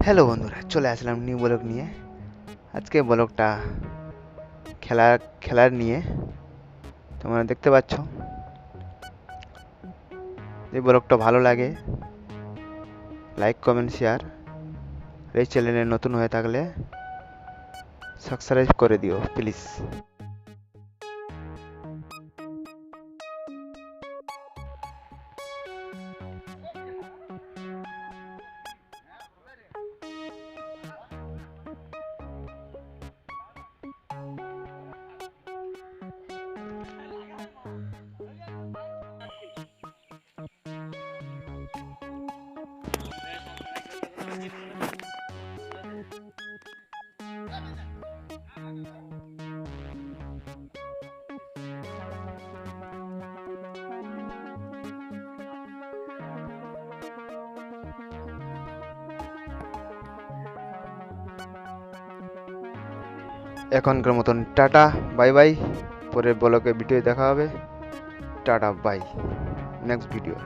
Hello বন্ধুরা, চলে আসলাম new blog নিয়ে। আজকে ব্লগটা খেলার নিয়ে। তোমরা দেখতে পাচ্ছ, এই ব্লগটা ভালো লাগে লাইক কমেন্ট শেয়ার। এই চ্যানেলে নতুন হয়ে থাকলে সাবস্ক্রাইব করে দিও প্লিজ। এখনকার মতন টাটা, বাই বাই। পরের ব্লগে ভিডিও দেখা হবে। Tata bye, next video.